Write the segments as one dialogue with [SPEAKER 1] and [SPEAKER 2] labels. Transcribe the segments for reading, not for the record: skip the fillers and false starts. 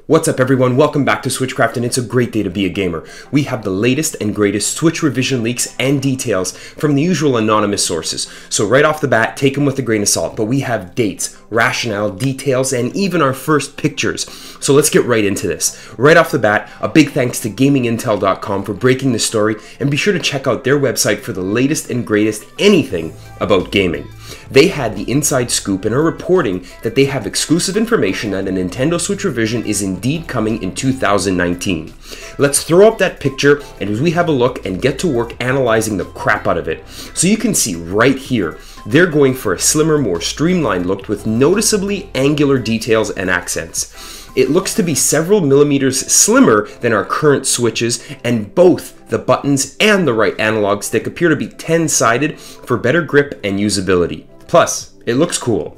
[SPEAKER 1] What's up everyone, welcome back to Switchcraft, and it's a great day to be a gamer. We have the latest and greatest Switch revision leaks and details from the usual anonymous sources. So right off the bat, take them with a grain of salt, but we have dates, rationale, details, and even our first pictures. So let's get right into this. Right off the bat, a big thanks to GamingIntel.com for breaking the story, and be sure to check out their website for the latest and greatest anything about gaming. They had the inside scoop and are reporting that they have exclusive information that a Nintendo Switch revision is indeed coming in 2019. Let's throw up that picture and as we have a look and get to work analyzing the crap out of it. So you can see right here, they're going for a slimmer, more streamlined look with noticeably angular details and accents. It looks to be several millimeters slimmer than our current Switches, and both the buttons and the right analog stick appear to be 10-sided for better grip and usability. Plus, it looks cool.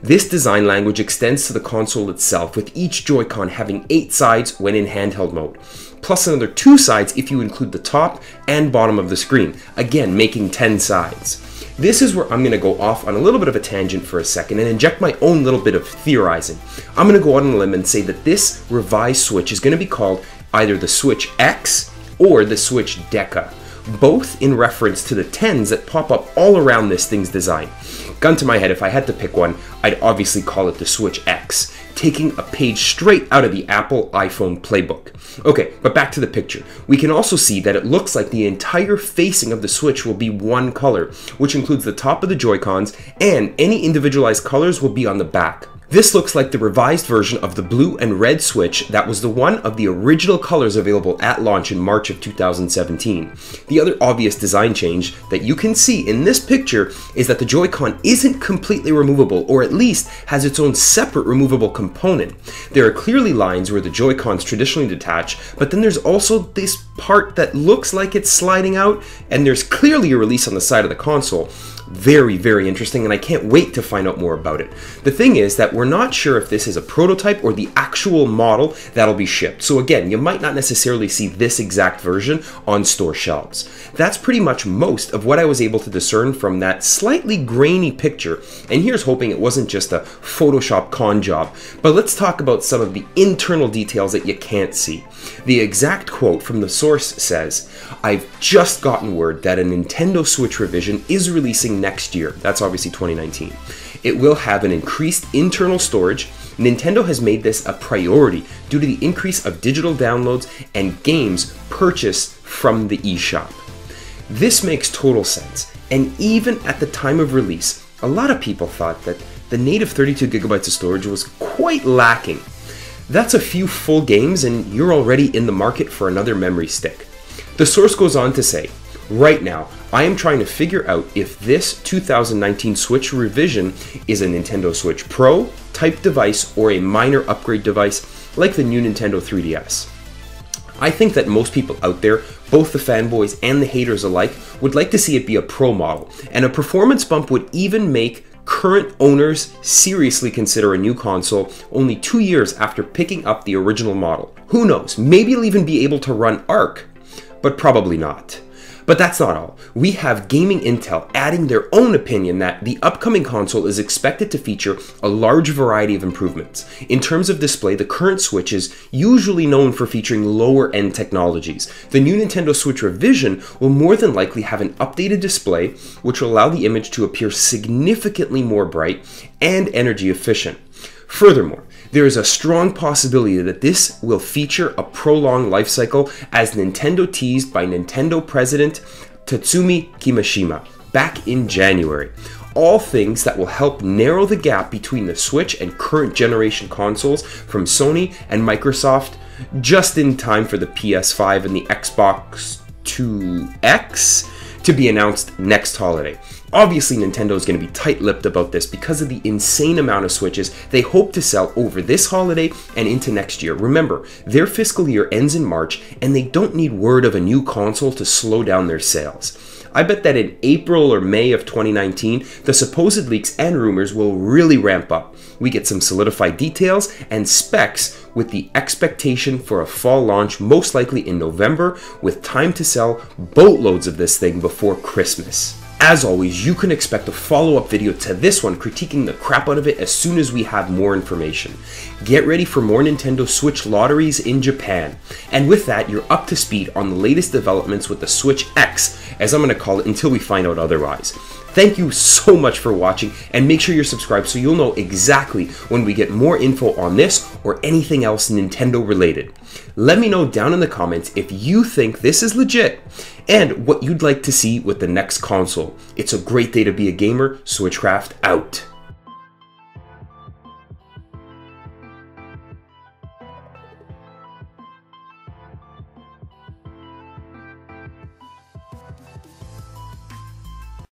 [SPEAKER 1] This design language extends to the console itself, with each Joy-Con having 8 sides when in handheld mode, plus another 2 sides if you include the top and bottom of the screen, again making 10 sides. This is where I'm going to go off on a little bit of a tangent for a second and inject my own little bit of theorizing. I'm going to go out on a limb and say that this revised Switch is going to be called either the Switch X or the Switch Deca, both in reference to the 10s that pop up all around this thing's design. Gun to my head, if I had to pick one, I'd obviously call it the Switch X, taking a page straight out of the Apple iPhone playbook. Okay, but back to the picture. We can also see that it looks like the entire facing of the Switch will be one color, which includes the top of the Joy-Cons, and any individualized colors will be on the back. This looks like the revised version of the blue and red Switch that was the one of the original colors available at launch in March of 2017. The other obvious design change that you can see in this picture is that the Joy-Con isn't completely removable, or at least has its own separate removable component. There are clearly lines where the Joy-Cons traditionally detach, but then there's also this part that looks like it's sliding out, and there's clearly a release on the side of the console. Very, very interesting, and I can't wait to find out more about it. The thing is that we're not sure if this is a prototype or the actual model that'll be shipped. So again, you might not necessarily see this exact version on store shelves. That's pretty much most of what I was able to discern from that slightly grainy picture, and here's hoping it wasn't just a Photoshop con job. But let's talk about some of the internal details that you can't see. The exact quote from the source says, "I've just gotten word that a Nintendo Switch revision is releasing next year." That's obviously 2019. "It will have an increased internal storage. Nintendo has made this a priority due to the increase of digital downloads and games purchased from the eShop." This makes total sense, and even at the time of release, a lot of people thought that the native 32 gigabytes of storage was quite lacking. That's a few full games and you're already in the market for another memory stick. The source goes on to say, "Right now, I am trying to figure out if this 2019 Switch revision is a Nintendo Switch Pro type device or a minor upgrade device like the new Nintendo 3DS. I think that most people out there, both the fanboys and the haters alike, would like to see it be a Pro model, and a performance bump would even make current owners seriously consider a new console only 2 years after picking up the original model. Who knows, maybe you'll even be able to run Arc, but probably not." But that's not all. We have Gaming Intel adding their own opinion that the upcoming console is expected to feature a large variety of improvements. In terms of display, the current Switch is usually known for featuring lower-end technologies. The new Nintendo Switch revision will more than likely have an updated display, which will allow the image to appear significantly more bright and energy efficient. Furthermore, there is a strong possibility that this will feature a prolonged life cycle, as Nintendo teased by Nintendo President Tatsumi Kimishima back in January. All things that will help narrow the gap between the Switch and current generation consoles from Sony and Microsoft, just in time for the PS5 and the Xbox 2X to be announced next holiday. Obviously, Nintendo is going to be tight-lipped about this because of the insane amount of Switches they hope to sell over this holiday and into next year. Remember, their fiscal year ends in March, and they don't need word of a new console to slow down their sales. I bet that in April or May of 2019, the supposed leaks and rumors will really ramp up. We get some solidified details and specs with the expectation for a fall launch most likely in November, with time to sell boatloads of this thing before Christmas. As always, you can expect a follow-up video to this one critiquing the crap out of it as soon as we have more information. Get ready for more Nintendo Switch lotteries in Japan. And with that, you're up to speed on the latest developments with the Switch X, as I'm going to call it until we find out otherwise. Thank you so much for watching, and make sure you're subscribed so you'll know exactly when we get more info on this or anything else Nintendo related. Let me know down in the comments if you think this is legit and what you'd like to see with the next console. It's a great day to be a gamer. Switchcraft out.